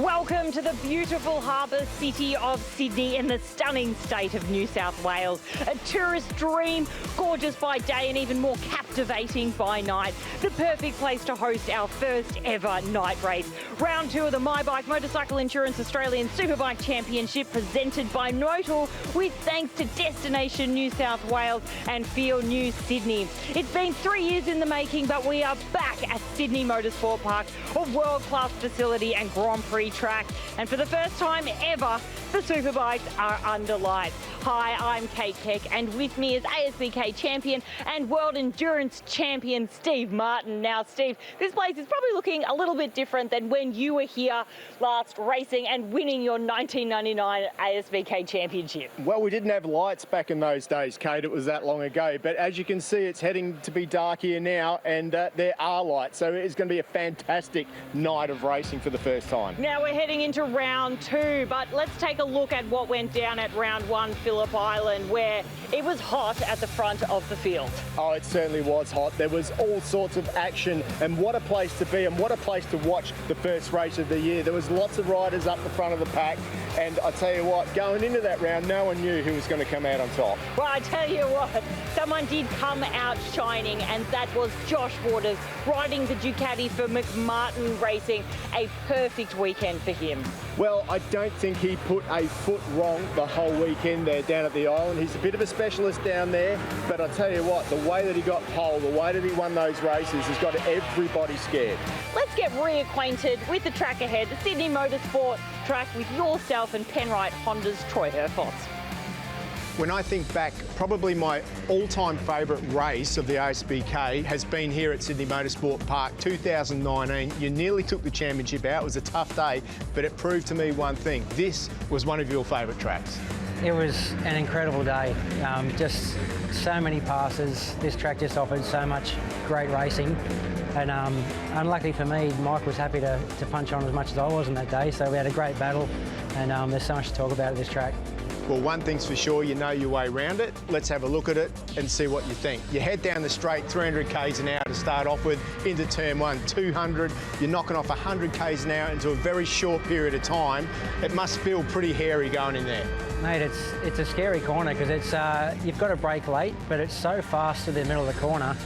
Welcome to the beautiful harbour city of Sydney in the stunning state of New South Wales. A tourist dream, gorgeous by day and even more captivating by night. The perfect place to host our first ever night race. Round 2 of the MyBike Motorcycle Insurance Australian Superbike Championship presented by Motor with thanks to Destination New South Wales and Feel New Sydney. It's been 3 years in the making, but we are back at Sydney Motorsport Park, a world-class facility and Grand Prix track, and for the first time ever the Superbikes are under lights. Hi, I'm Kate Keck, and with me is ASBK champion and World Endurance champion Steve Martin. Now Steve, this place is probably looking a little bit different than when you were here last racing and winning your 1999 ASBK championship. Well, we didn't have lights back in those days, Kate, it was that long ago, but as you can see it's heading to be dark here now, and there are lights, so it's going to be a fantastic night of racing for the first time. Now we're heading into round 2, but let's take a look at what went down at round 1, Phillip Island, where it was hot at the front of the field. Oh, it certainly was hot. There was all sorts of action, and what a place to be and what a place to watch the first race of the year. There was lots of riders up the front of the pack, and I tell you what, going into that round, no one knew who was going to come out on top. Well, I tell you what, someone did come out shining, and that was Josh Waters riding the Ducati for McMartin Racing. A perfect weekend for him. Well, I don't think he put a foot wrong the whole weekend there down at the island. He's a bit of a specialist down there, but I tell you what, the way that he got pole, the way that he won those races has got everybody scared. Let's get reacquainted with the track ahead, the Sydney Motorsport track with yourself and Penrite Honda's Troy Herfots. When I think back, probably my all-time favourite race of the ASBK has been here at Sydney Motorsport Park 2019. You nearly took the championship out. It was a tough day, but it proved to me one thing. This was one of your favourite tracks. It was an incredible day. Just so many passes. This track just offered so much great racing. And unluckily for me, Mike was happy to punch on as much as I was on that day, so we had a great battle, and there's so much to talk about at this track. Well, one thing's for sure, you know your way around it. Let's have a look at it and see what you think. You head down the straight 300 k's an hour to start off with into turn 1, 200. You're knocking off 100 k's an hour into a very short period of time. It must feel pretty hairy going in there. Mate, it's a scary corner because it's you've got to brake late, but it's so fast to the middle of the corner.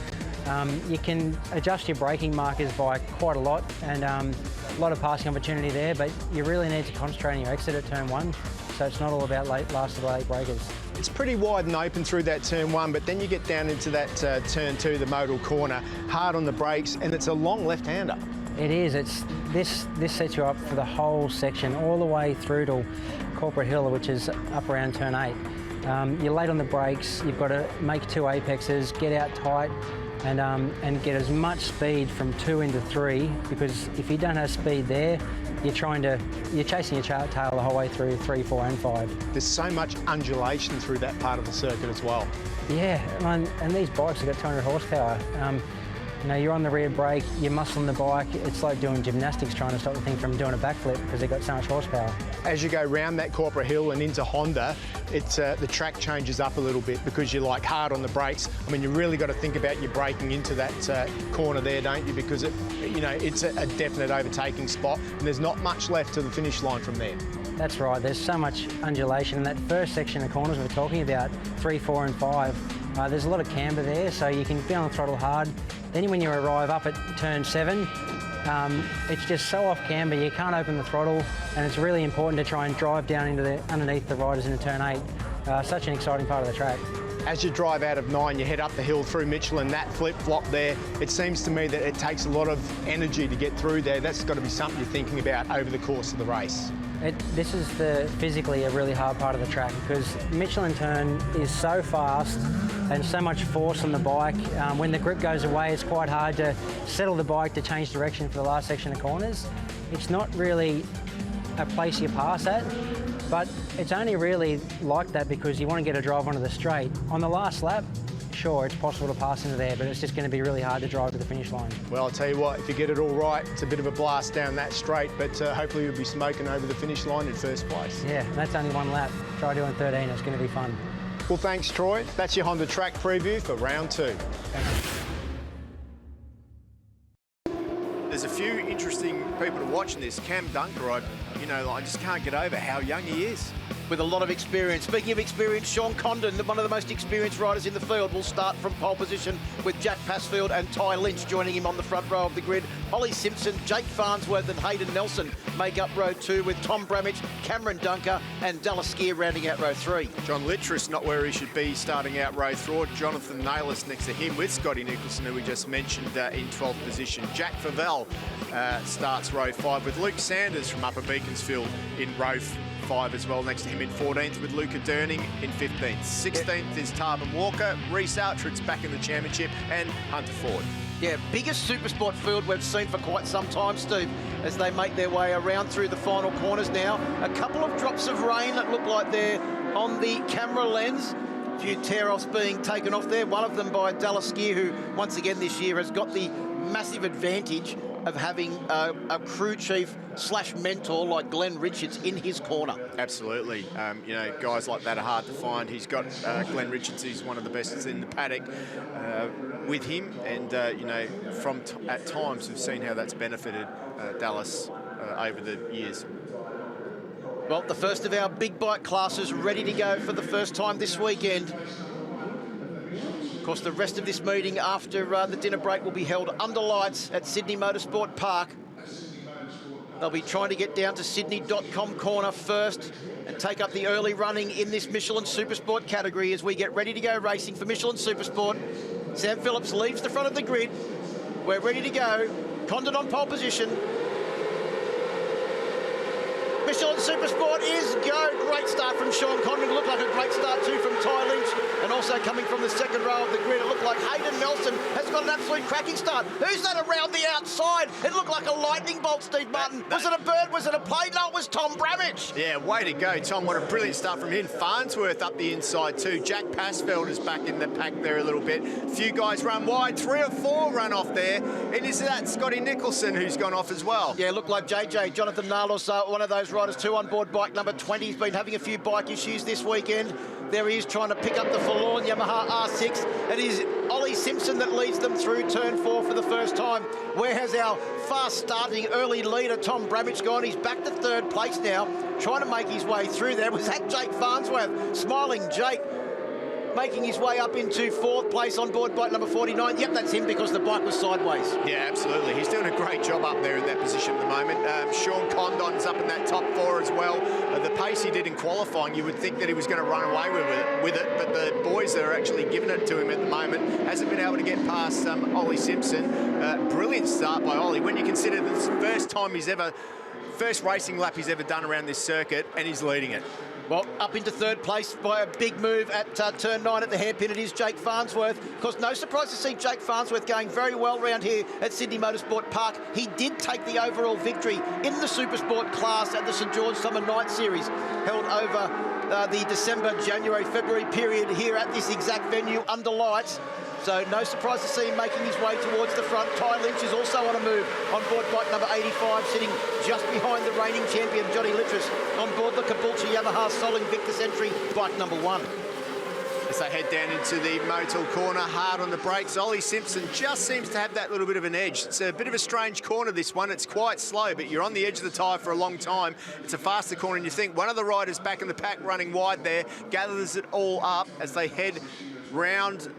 You can adjust your braking markers by quite a lot, and a lot of passing opportunity there, but you really need to concentrate on your exit at turn 1. So it's not all about late breakers. It's pretty wide and open through that turn 1, but then you get down into that turn 2, the modal corner, hard on the brakes, and it's a long left-hander. It is. This sets you up for the whole section, all the way through to Corporate Hill, which is up around turn 8. You're late on the brakes. You've got to make 2 apexes, get out tight, and get as much speed from 2 into 3, because if you don't have speed there, you're chasing your tail the whole way through 3, 4 and 5. There's so much undulation through that part of the circuit as well. Yeah, and these bikes have got 200 horsepower. You know, you're on the rear brake, you're muscling the bike. It's like doing gymnastics trying to stop the thing from doing a backflip because they've got so much horsepower. As you go round that Corporate Hill and into Honda, the track changes up a little bit because you're like hard on the brakes. I mean, you really got to think about your braking into that corner there, don't you? Because it's a definite overtaking spot, and there's not much left to the finish line from there. That's right. There's so much undulation. And that first section of corners we're talking about, 3, 4 and 5, there's a lot of camber there, so you can be on the throttle hard. Then when you arrive up at turn 7, it's just so off camber, you can't open the throttle, and it's really important to try and drive down into underneath the riders into turn 8. Such an exciting part of the track. As you drive out of 9, you head up the hill through Michelin, that flip-flop there, it seems to me that it takes a lot of energy to get through there. That's got to be something you're thinking about over the course of the race. This is physically a really hard part of the track because Michelin turn is so fast and so much force on the bike. When the grip goes away, it's quite hard to settle the bike to change direction for the last section of corners. It's not really a place you pass at, but it's only really like that because you want to get a drive onto the straight. On the last lap, sure, it's possible to pass into there, but it's just going to be really hard to drive to the finish line. Well, I'll tell you what, if you get it all right, it's a bit of a blast down that straight, but hopefully you'll be smoking over the finish line in first place. Yeah, and that's only 1 lap. Try doing 13, it's going to be fun. Well, thanks, Troy. That's your Honda track preview for round 2. There's a few interesting interesting people to watch in this. Cam Dunker, I just can't get over how young he is. With a lot of experience. Speaking of experience, Sean Condon, one of the most experienced riders in the field, will start from pole position with Jack Passfield and Ty Lynch joining him on the front row of the grid. Ollie Simpson, Jake Farnsworth and Hayden Nelson make up row 2 with Tom Bramage, Cameron Dunker and Dallas Skier rounding out row 3. John Littress not where he should be starting out row 4. Jonathan Naylor next to him with Scotty Nicholson, who we just mentioned, in 12th position. Jack Favell starts row 5 with Luke Sanders from Upper Beaconsfield in row 5 as well, next to him in 14th with Luca Durning in 15th. 16th is Tarvin Walker, Reece Outridge back in the championship, and Hunter Ford. Yeah, biggest Supersport field we've seen for quite some time, Steve, as they make their way around through the final corners now. A couple of drops of rain that look like they're on the camera lens. A few tear-offs being taken off there, one of them by Dallas Skier, who once again this year has got the massive advantage of having a crew chief / mentor like Glenn Richards in his corner. Absolutely. Guys like that are hard to find. He's got Glenn Richards, he's one of the best in the paddock with him. And, at times we've seen how that's benefited Dallas over the years. Well, the first of our big bike classes ready to go for the first time this weekend. Of course, the rest of this meeting after the dinner break will be held under lights at Sydney Motorsport Park. They'll be trying to get down to Sydney.com corner first and take up the early running in this Michelin Supersport category as we get ready to go racing for Michelin Supersport. Sam Phillips leaves the front of the grid. We're ready to go. Condon on pole position. Michelin Supersport is go. Great start from Sean Condon. Looked like a great start too from Ty Lynch. And also coming from the second row of the grid, it looked like Hayden Nelson has got an absolute cracking start. Who's that around the outside? It looked like a lightning bolt, Steve Martin. Was it a bird? Was it a plane? No, it was Tom Bramage. Yeah, way to go, Tom. What a brilliant start from him. Farnsworth up the inside too. Jack Passfield is back in the pack there a little bit. A few guys run wide. 3 or 4 run off there. And is that Scotty Nicholson who's gone off as well? Yeah, looked like JJ. Jonathan Nalos, one of those riders too, on board bike number 20. He's been having a few bike issues this weekend. There he is trying to pick up the forlorn Yamaha R6. It is Ollie Simpson that leads them through turn 4 for the first time. Where has our fast-starting early leader, Tom Bramage, gone? He's back to 3rd place now, trying to make his way through there. Was that Jake Farnsworth? Smiling Jake, making his way up into 4th place on board bike number 49. Yep, that's him because the bike was sideways. Yeah, absolutely. He's doing a great job up there in that position at the moment. Sean Condon's up in that top 4 as well. The pace he did in qualifying, you would think that he was going to run away with it, but the boys that are actually giving it to him at the moment hasn't been able to get past Ollie Simpson. Brilliant start by Ollie when you consider this first racing lap he's ever done around this circuit, and he's leading it. Well, up into 3rd place by a big move at turn 9 at the hairpin. It is Jake Farnsworth. Of course, no surprise to see Jake Farnsworth going very well around here at Sydney Motorsport Park. He did take the overall victory in the Supersport class at the St George Summer Night Series, held over the December, January, February period here at this exact venue under lights. So no surprise to see him making his way towards the front. Ty Lynch is also on a move on board bike number 85, sitting just behind the reigning champion, Johnny Littress, on board the Caboolture Yamaha Sol Invictus entry, bike number 1. As they head down into the Motul corner, hard on the brakes, Ollie Simpson just seems to have that little bit of an edge. It's a bit of a strange corner, this one. It's quite slow, but you're on the edge of the tyre for a long time. It's a faster corner, and you think one of the riders back in the pack running wide there gathers it all up as they head round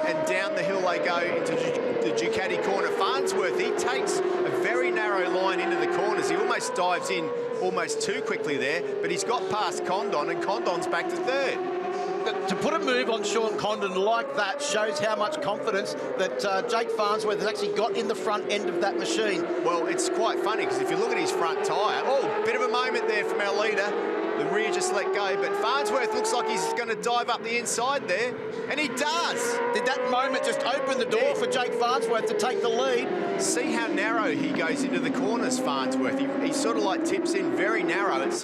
and down the hill they go into the Ducati corner. Farnsworth, he takes a very narrow line into the corners. He almost dives in almost too quickly there, but he's got past Condon, and Condon's back to 3rd. To put a move on Sean Condon like that shows how much confidence that Jake Farnsworth has actually got in the front end of that machine. Well, it's quite funny because if you look at his front tyre, oh, bit of a moment there from our leader. The rear just let go, but Farnsworth looks like he's going to dive up the inside there, and he does. Did that moment just open the door for Jake Farnsworth to take the lead? See how narrow he goes into the corners, Farnsworth. He sort of like tips in very narrow. It's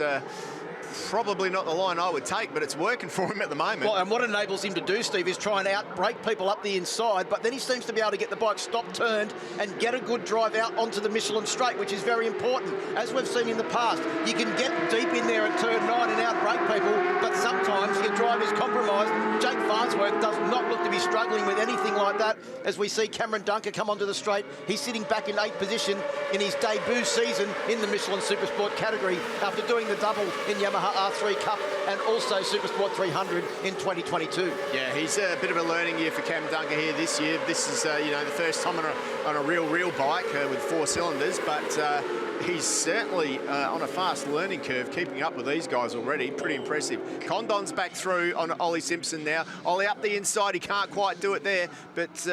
probably not the line I would take, but it's working for him at the moment. Well, and what enables him to do, Steve, is try and outbrake people up the inside, but then he seems to be able to get the bike stopped, turned, and get a good drive out onto the Michelin straight, which is very important. As we've seen in the past, you can get deep in there at turn 9 and outbrake people, but sometimes your drive is compromised. Jake Farnsworth does not look to be struggling with anything like that. As we see Cameron Dunker come onto the straight, he's sitting back in 8th position in his debut season in the Michelin Supersport category after doing the double in Yamaha R3 Cup and also Supersport 300 in 2022. Yeah, he's a bit of a learning year for Cam Dunker here this year. This is, you know, the first time on a real bike with 4 cylinders, but he's certainly on a fast learning curve, keeping up with these guys already. Pretty impressive. Condon's back through on Ollie Simpson now. Ollie up the inside, he can't quite do it there, but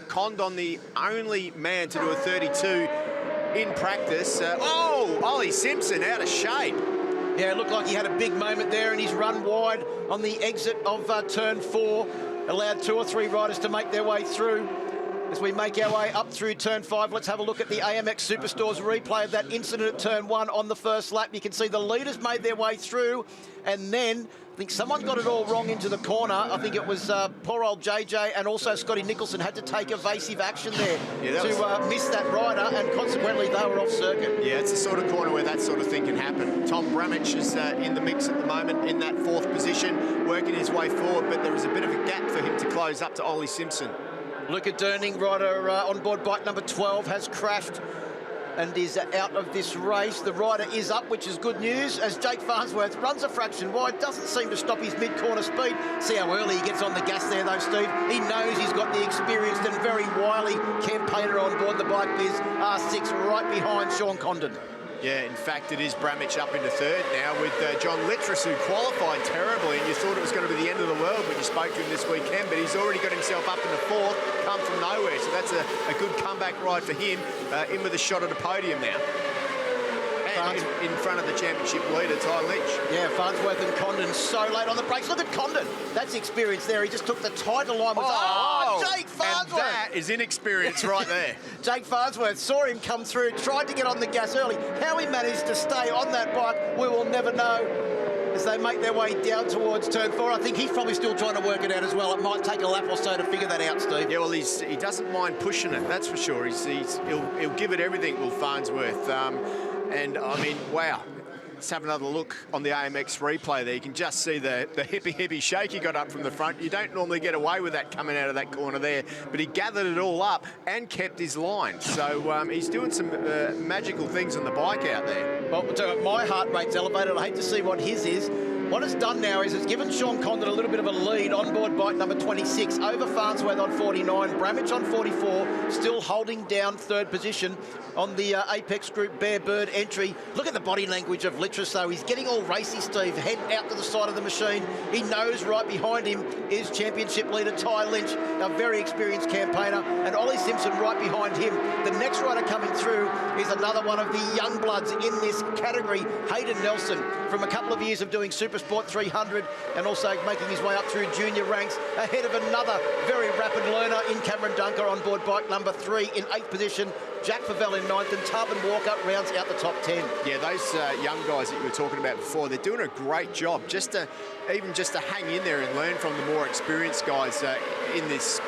Condon, the only man to do a 32 in practice. Oh, Ollie Simpson out of shape. Yeah, it looked like he had a big moment there, and he's run wide on the exit of turn 4. Allowed 2 or 3 riders to make their way through. As we make our way up through turn 5, let's have a look at the AMX Superstore's replay of that incident at turn 1 on the first lap. You can see the leaders made their way through, and then I think someone got it all wrong into the corner. I think it was poor old JJ, and also Scotty Nicholson had to take evasive action there to miss that rider, and consequently they were off circuit. Yeah, it's the sort of corner where that sort of thing can happen. Tom Bramich is in the mix at the moment in that 4th position, working his way forward, but there is a bit of a gap for him to close up to Ollie Simpson. Luca Durning, rider on board bike number 12, has crashed and is out of this race. The rider is up, which is good news, as Jake Farnsworth runs a fraction wide, doesn't seem to stop his mid-corner speed. See how early he gets on the gas there, though, Steve. He knows he's got the experienced and very wily campaigner on board the Bike Biz R6 right behind Sean Condon. Yeah, in fact, it is Bramich up into 3rd now with John Littress, who qualified terribly, and you thought it was going to be the end of the world when you spoke to him this weekend, but he's already got himself up into 4th, come from nowhere, so that's a good comeback ride for him, in with a shot at the podium now. And in front of the championship leader, Ty Lynch. Yeah, Farnsworth and Condon so late on the brakes. Look at Condon. That's experience there. He just took the title line. Jake Farnsworth. And that is inexperience right there. Jake Farnsworth saw him come through, tried to get on the gas early. How he managed to stay on that bike, we will never know. As they make their way down towards turn 4, I think he's probably still trying to work it out as well. It might take a lap or so to figure that out, Steve. Yeah, well, he doesn't mind pushing it, that's for sure. He'll give it everything, will Farnsworth. And, I mean, wow. Let's have another look on the AMX replay there. You can just see the hippie shake he got up from the front. You don't normally get away with that coming out of that corner there, but he gathered it all up and kept his line. So he's doing some magical things on the bike out there. Well, my heart rate's elevated. I hate to see what his is. What it's done now is it's given Sean Condon a little bit of a lead on board bike number 26 over Farnsworth on 49, Bramich on 44, still holding down 3rd position on the Apex Group Bear Bird entry. Look at the body language of Littress, though. He's getting all racy, Steve, head out to the side of the machine. He knows right behind him is championship leader Ty Lynch, a very experienced campaigner, and Ollie Simpson right behind him. The next rider coming through is another one of the young bloods in this category, Hayden Nelson, from a couple of years of doing Supersport 300 and also making his way up through junior ranks, ahead of another very rapid learner in Cameron Dunker on board bike number 3 in 8th position. Jack Favell in 9th, and Tarbin Walker rounds out the top 10. Yeah, those young guys that you were talking about before, they're doing a great job even just to hang in there and learn from the more experienced guys in this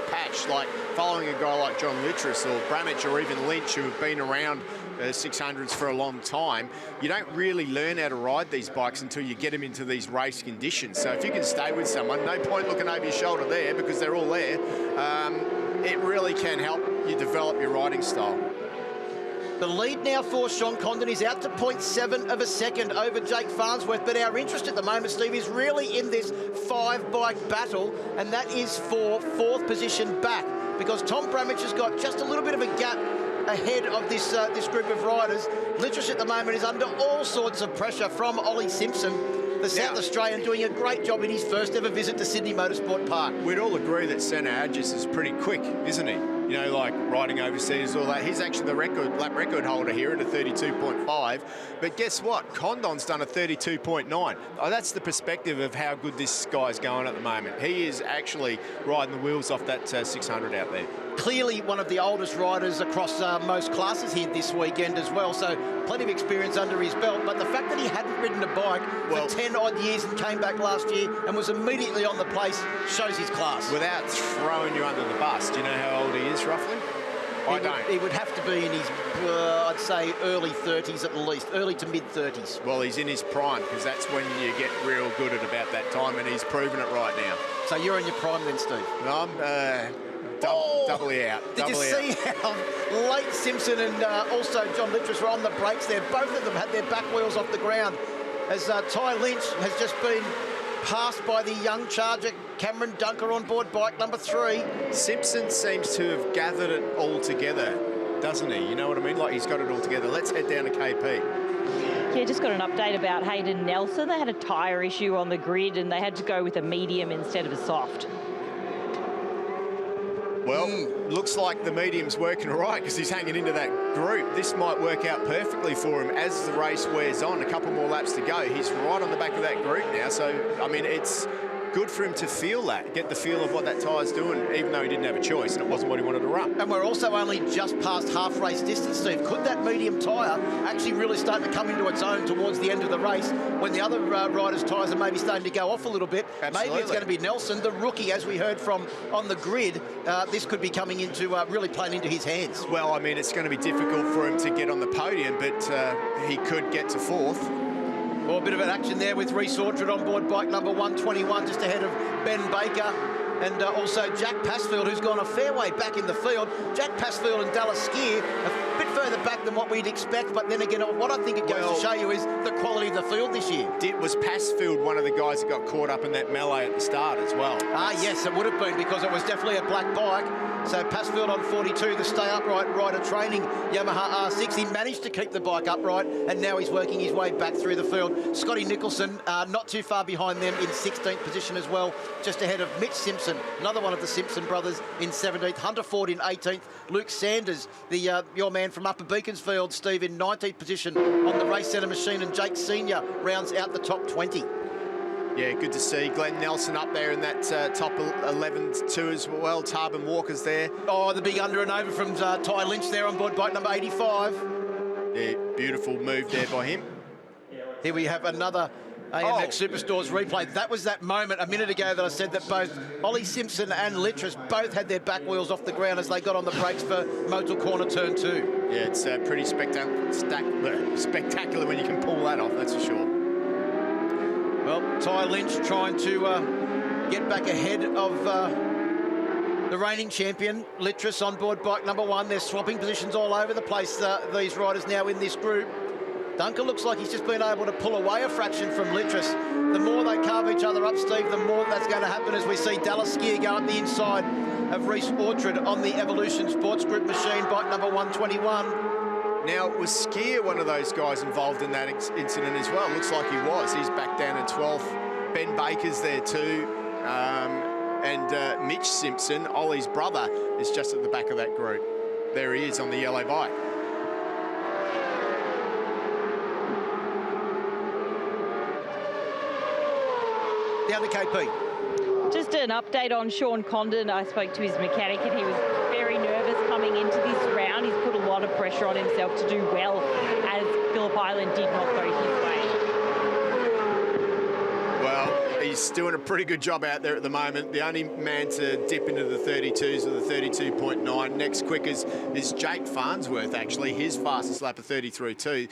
patch, like following a guy like John Littress or Bramich or even Lynch, who have been around 600s for a long time. You don't really learn how to ride these bikes until you get them into these race conditions. So if you can stay with someone, no point looking over your shoulder there because they're all there. It really can help you develop your riding style. The lead now for Sean Condon is out to 0.7 of a second over Jake Farnsworth, but our interest at the moment, Steve, is really in this 5-bike battle, and that is for 4th position back, because Tom Bramich has got just a little bit of a gap ahead of this group of riders. Littress at the moment is under all sorts of pressure from Ollie Simpson, the South Australian, doing a great job in his first ever visit to Sydney Motorsport Park. We'd all agree that Senna Agis is pretty quick, isn't he? You know, like riding overseas, all that. He's actually the lap record holder here at a 32.5. But guess what? Condon's done a 32.9. Oh, that's the perspective of how good this guy's going at the moment. He is actually riding the wheels off that 600 out there. Clearly one of the oldest riders across most classes here this weekend as well, so plenty of experience under his belt. But the fact that he hadn't ridden a bike for 10 odd years and came back last year and was immediately on the place shows his class. Without throwing you under the bus, do you know how old he is roughly? I don't. He would have to be in his, I'd say, early 30s at least, early to mid-30s. Well, he's in his prime, because that's when you get real good at about that time, and he's proven it right now. So you're in your prime then, Steve? No, I'm doubly out. Did you see how late Simpson and also John Littress were on the brakes there? Both of them had their back wheels off the ground as Ty Lynch has just been passed by the young charger, Cameron Dunker, on board bike number 3. Simpson seems to have gathered it all together, doesn't he? You know what I mean? Like he's got it all together. Let's head down to KP. Yeah, just got an update about Hayden Nelson. They had a tyre issue on the grid and they had to go with a medium instead of a soft. Well, looks like the medium's working all right because he's hanging into that group. This might work out perfectly for him as the race wears on. A couple more laps to go. He's right on the back of that group now. So, I mean, it's good for him to feel that, get the feel of what that tyre's doing, even though he didn't have a choice and it wasn't what he wanted to run. And we're also only just past half race distance, Steve. Could that medium tyre actually really start to come into its own towards the end of the race when the other riders' tyres are maybe starting to go off a little bit? Absolutely. Maybe it's going to be Nelson, the rookie, as we heard from on the grid. This could be coming into really playing into his hands. Well, I mean, it's going to be difficult for him to get on the podium, but he could get to 4th. Well, a bit of an action there with Rhys Orchard on board bike number 121, just ahead of Ben Baker. And also Jack Passfield, who's gone a fair way back in the field. Jack Passfield and Dallas Skier a bit further back than what we'd expect, but then again, what I think it goes to show you is the quality of the field this year. Was Passfield one of the guys that got caught up in that melee at the start as well? Yes, it would have been, because it was definitely a black bike. So Passfield on 42, the stay upright rider training Yamaha R6. He managed to keep the bike upright, and now he's working his way back through the field. Scotty Nicholson, not too far behind them in 16th position as well, just ahead of Mitch Simpson, another one of the Simpson brothers, in 17th. Hunter Ford in 18th. Luke Sanders, your man from Upper Beaconsfield, Steve, in 19th position on the Race Centre machine, and Jake Senior rounds out the top 20. Yeah, good to see Glenn Nelson up there in that top 11 too as well. Tarbin Walker's there. Oh, the big under and over from Ty Lynch there on board bike number 85. Yeah, beautiful move there by him. Here we have another AMX Superstores replay. That was that moment a minute ago that I said that both Ollie Simpson and Littress both had their back wheels off the ground as they got on the brakes for Motul Corner Turn 2. Yeah, it's pretty spectacular when you can pull that off, that's for sure. Well, Ty Lynch trying to get back ahead of the reigning champion, Littress, on board bike number 1. They're swapping positions all over the place, these riders now in this group. Dunker looks like he's just been able to pull away a fraction from Littress. The more they carve each other up, Steve, the more that's going to happen as we see Dallas Skier go up the inside of Rhys Orchard on the Evolution Sports Group machine, bike number 121. Now, was Skier one of those guys involved in that incident as well? Looks like he was. He's back down in 12th. Ben Baker's there too. And Mitch Simpson, Ollie's brother, is just at the back of that group. There he is on the yellow bike. Down to KP. Just an update on Sean Condon. I spoke to his mechanic and he was very nervous coming into this round. He's put a lot of pressure on himself to do well, as Phillip Island did not go his way. Well, he's doing a pretty good job out there at the moment. The only man to dip into the 32s or the 32.9. Next quickest is Jake Farnsworth, actually. His fastest lap of 33.2.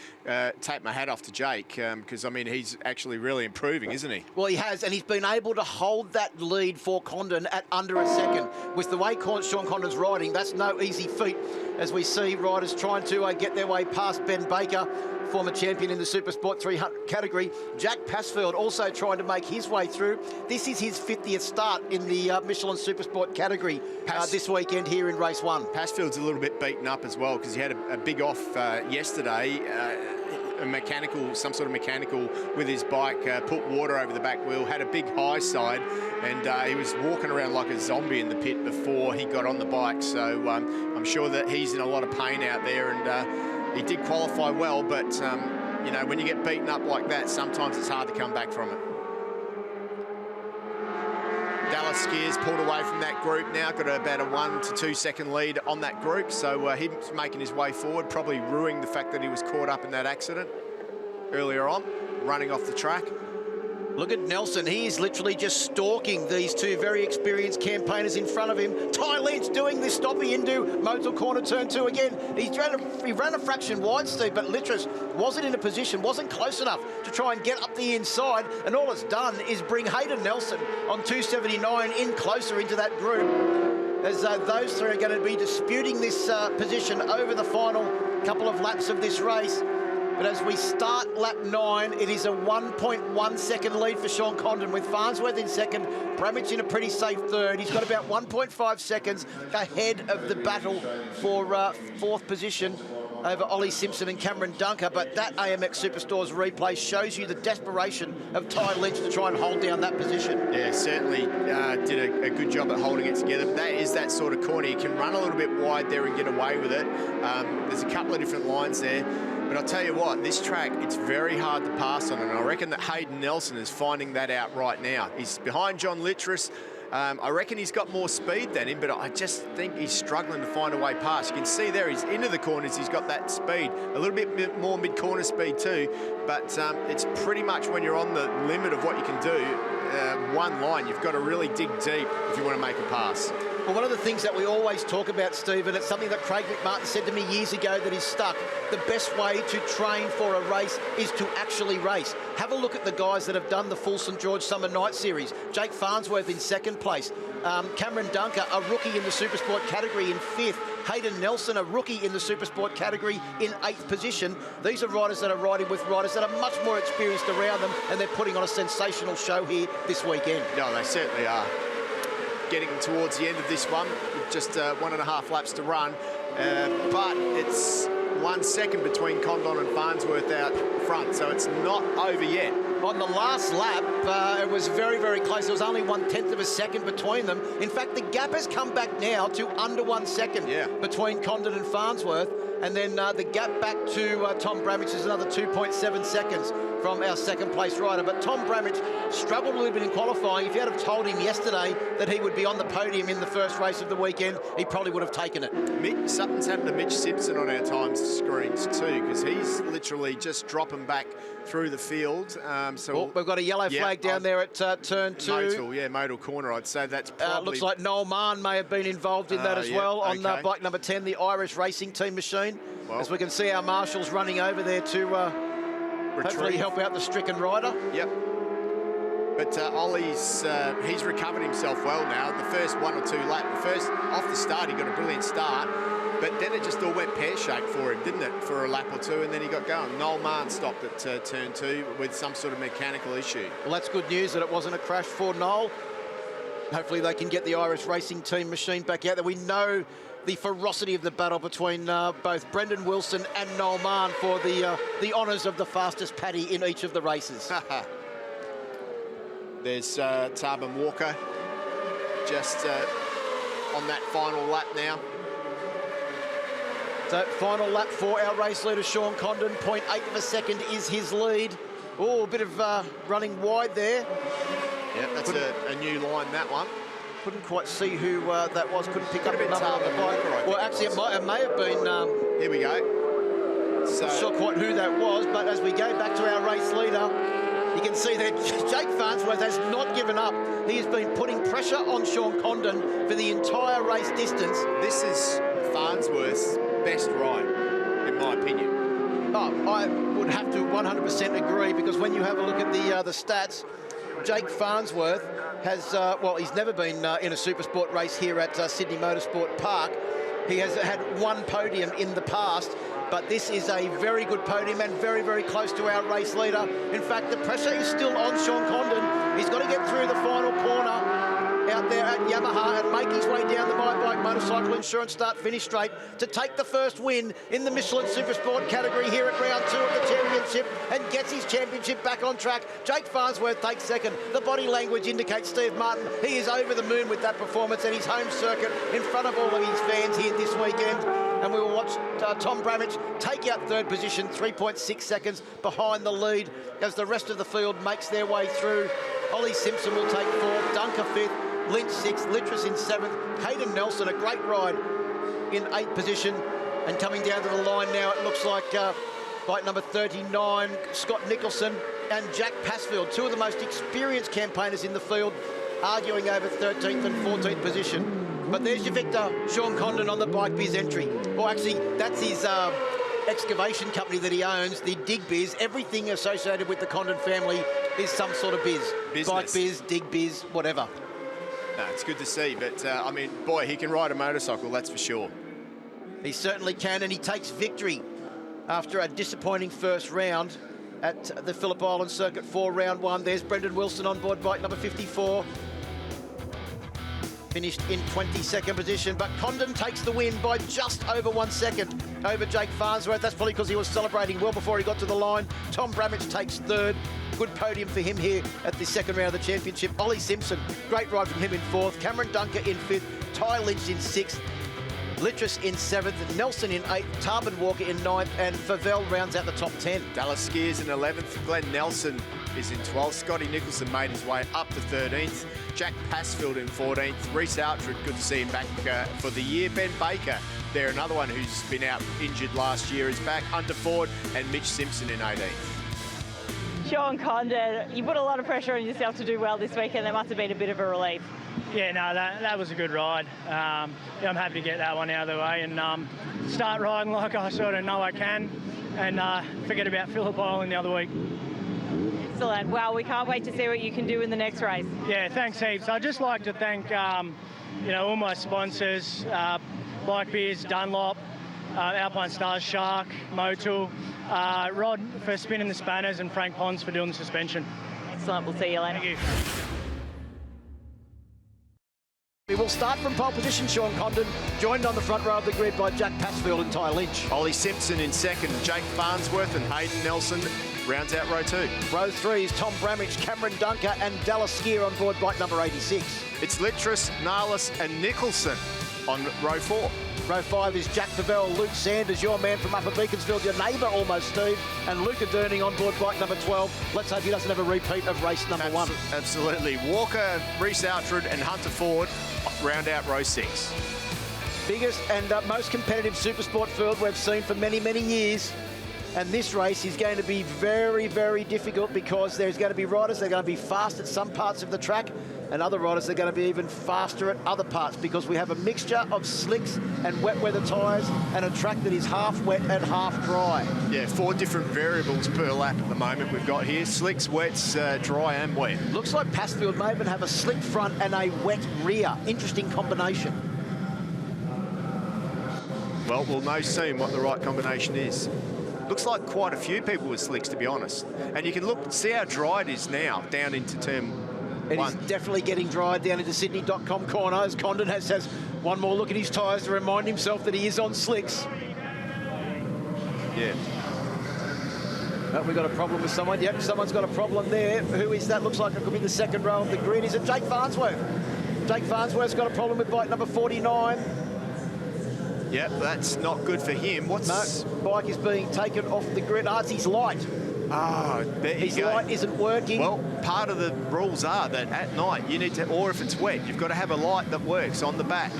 Take my hat off to Jake, because, I mean, he's actually really improving, isn't he? Well, he has, and he's been able to hold that lead for Condon at under a second. With the way Sean Condon's riding, that's no easy feat, as we see riders trying to get their way past Ben Baker, former champion in the Supersport 300 category. Jack Passfield also trying to make his way through. This is his 50th start in the Michelin Supersport category this weekend here in race 1. Passfield's a little bit beaten up as well because he had a big off yesterday. Some sort of mechanical with his bike, put water over the back wheel, had a big high side, and he was walking around like a zombie in the pit before he got on the bike. So I'm sure that he's in a lot of pain out there, and he did qualify well, but you know, when you get beaten up like that, sometimes it's hard to come back from it. Dallas Carlos Skiers pulled away from that group now, got about a 1 to 2 second lead on that group, so he's making his way forward, probably ruining the fact that he was caught up in that accident earlier on, running off the track. Look at Nelson. He is literally just stalking these two very experienced campaigners in front of him. Ty Lynch doing this stopping into Motul Corner Turn 2 again. He ran a fraction wide, Steve, but Littrus wasn't in a position, wasn't close enough to try and get up the inside, and all it's done is bring Hayden Nelson on 279 in closer into that group, as those three are going to be disputing this position over the final couple of laps of this race. But as we start lap 9, it is a 1.1 second lead for Sean Condon, with Farnsworth in second, Bramage in a pretty safe third. He's got about 1.5 seconds ahead of the battle for fourth position over Ollie Simpson and Cameron Dunker. But that AMX Superstores replay shows you the desperation of Ty Lynch to try and hold down that position. Yeah, certainly did a good job at holding it together. But that is that sort of corner. You can run a little bit wide there and get away with it. There's a couple of different lines there. But I'll tell you what, this track, it's very hard to pass on, and I reckon that Hayden Nelson is finding that out right now. He's behind John Littrus. I reckon he's got more speed than him, but I just think he's struggling to find a way past. You can see there, he's into the corners, he's got that speed, a little bit more mid-corner speed too, but it's pretty much when you're on the limit of what you can do, one line, you've got to really dig deep if you want to make a pass. Well, one of the things that we always talk about, Steve, and it's something that Craig McMartin said to me years ago that is stuck, the best way to train for a race is to actually race. Have a look at the guys that have done the full St George Summer Night Series. Jake Farnsworth in second place. Cameron Dunker, a rookie in the Supersport category, in fifth. Hayden Nelson, a rookie in the Supersport category, in eighth position. These are riders that are riding with riders that are much more experienced around them, and they're putting on a sensational show here this weekend. No, they certainly are. Getting towards the end of this one, just 1.5 laps to run, but it's 1 second between Condon and Farnsworth out front, so it's not over yet. On the last lap, it was very, very close. There was only 1/10 of a second between them. In fact, the gap has come back now to under 1 second between Condon and Farnsworth. And then the gap back to Tom Bramage is another 2.7 seconds from our second place rider. But Tom Bramage struggled a little bit in qualifying. If you had have told him yesterday that he would be on the podium in the first race of the weekend, he probably would have taken it. Something's happened to Mitch Simpson on our times screens too, because he's literally just dropping back through the field. We've got a yellow flag down there at turn 2. Motul Corner, I'd say that's probably... looks like Noel Mahon may have been involved in that as well on bike number 10, the Irish Racing Team machine. Well, as we can see our marshals running over there to hopefully help out the stricken rider. Yep. But Ollie's, he's recovered himself well now. The first 1 or 2 laps, off the start, he got a brilliant start. But then it just all went pear-shaped for him, didn't it, for a lap or two, and then he got going. Noel Mahon stopped at turn 2 with some sort of mechanical issue. Well, that's good news that it wasn't a crash for Noel. Hopefully they can get the Irish Racing Team machine back out there. We know the ferocity of the battle between both Brendan Wilson and Noel Mahon for the honours of the fastest paddy in each of the races. There's Tarbin Walker just on that final lap now. So final lap for our race leader, Sean Condon. 0.8 of a second is his lead. Oh, a bit of running wide there. Yeah, that's a new line, that one. Couldn't quite see who that was. Couldn't pick up the number on the bike. Walker, well, actually, it may have been... Here we go. So, not sure quite who that was, but as we go back to our race leader, you can see that Jake Farnsworth has not given up. He has been putting pressure on Sean Condon for the entire race distance. This is Farnsworth's best ride, in my opinion. Oh, I would have to 100% agree, because when you have a look at the stats, Jake Farnsworth has, he's never been in a Supersport race here at Sydney Motorsport Park. He has had 1 podium in the past, but this is a very good podium and very, very close to our race leader. In fact, the pressure is still on Sean Condon. He's got to get through the final corner out there at Yamaha and make his way down the My Bike Motorcycle Insurance Start Finish Straight to take the first win in the Michelin Supersport category here at round 2 of the championship, and gets his championship back on track. Jake Farnsworth takes second. The body language indicates Steve Martin. He is over the moon with that performance at his home circuit in front of all of his fans here this weekend. And we will watch Tom Bramage take out third position, 3.6 seconds behind the lead as the rest of the field makes their way through. Ollie Simpson will take fourth, Dunker fifth, Lynch 6th, Littrus in 7th, Hayden Nelson, a great ride in 8th position. And coming down to the line now, it looks like bike number 39, Scott Nicholson and Jack Passfield, two of the most experienced campaigners in the field, arguing over 13th and 14th position. But there's your victor, Sean Condon, on the Bike Biz entry. Well, actually, that's his excavation company that he owns, the Dig Biz. Everything associated with the Condon family is some sort of biz. Business. Bike biz, dig biz, whatever. No, it's good to see, but I mean, boy, he can ride a motorcycle, that's for sure. He certainly can, and he takes victory after a disappointing first round at the Phillip Island Circuit 4, round 1. There's Brendan Wilson on board bike number 54. Finished in 22nd position, but Condon takes the win by just over 1 second over Jake Farnsworth. That's probably because he was celebrating well before he got to the line. Tom Bramage takes 3rd. Good podium for him here at the 2nd round of the championship. Ollie Simpson, great ride from him in 4th. Cameron Dunker in 5th. Ty Lynch in 6th. Littrus in 7th, Nelson in 8th, Tarbin Walker in 9th, and Favell rounds out the top 10. Dallas Skiers in 11th, Glenn Nelson is in 12th, Scotty Nicholson made his way up to 13th, Jack Passfield in 14th, Reece Outred, good to see him back for the year, Ben Baker, there another one who's been out injured last year, is back, Hunter Ford and Mitch Simpson in 18th. Sean Condon, you put a lot of pressure on yourself to do well this weekend. That must have been a bit of a relief. Yeah, no, that was a good ride. Yeah, I'm happy to get that one out of the way and start riding like I sort of know I can, and forget about Phillip Island the other week. Excellent. Well, we can't wait to see what you can do in the next race. Yeah, thanks heaps. I'd just like to thank all my sponsors, Bike Beers, Dunlop, Alpine Stars, Shark, Motul, Rod for spinning the spanners, and Frank Pons for doing the suspension. Excellent. We'll see you later. Thank you. We will start from pole position. Sean Condon joined on the front row of the grid by Jack Passfield and Ty Lynch. Ollie Simpson in 2nd, Jake Farnsworth and Hayden Nelson rounds out row 2. Row 3 is Tom Bramage, Cameron Dunker and Dallas Skier on board bike number 86. It's Littrus, Nalis and Nicholson on row 4. Row 5 is Jack Favell, Luke Sanders, your man from Upper Beaconsfield, your neighbour almost, Steve, and Luca Durning on board bike number 12. Let's hope he doesn't have a repeat of race number 1. Absolutely. Walker, Reece Outred and Hunter Ford round out row 6. Biggest and most competitive Supersport field we've seen for many, many years. And this race is going to be very, very difficult because there's going to be riders that are going to be fast at some parts of the track and other riders that are going to be even faster at other parts because we have a mixture of slicks and wet weather tyres and a track that is half wet and half dry. Yeah, 4 different variables per lap at the moment we've got here. Slicks, wets, dry and wet. Looks like Passfield may even have a slick front and a wet rear. Interesting combination. Well, we'll know soon what the right combination is. Looks like quite a few people with slicks, to be honest. And you can see how dry it is now down into turn 1. It is definitely getting dry down into Sydney.com corner as Condon has one more look at his tyres to remind himself that he is on slicks. Yeah. Oh, we've got a problem with someone. Yep, someone's got a problem there. Who is that? Looks like it could be the 2nd row of the grid. Is it Jake Farnsworth? Jake Farnsworth's got a problem with bike number 49. Yep, that's not good for him. No, bike is being taken off the grid. It's his light. Ah, there you His go. light isn't working. Well, part of the rules are that at night you need to, or if it's wet, you've got to have a light that works on the back.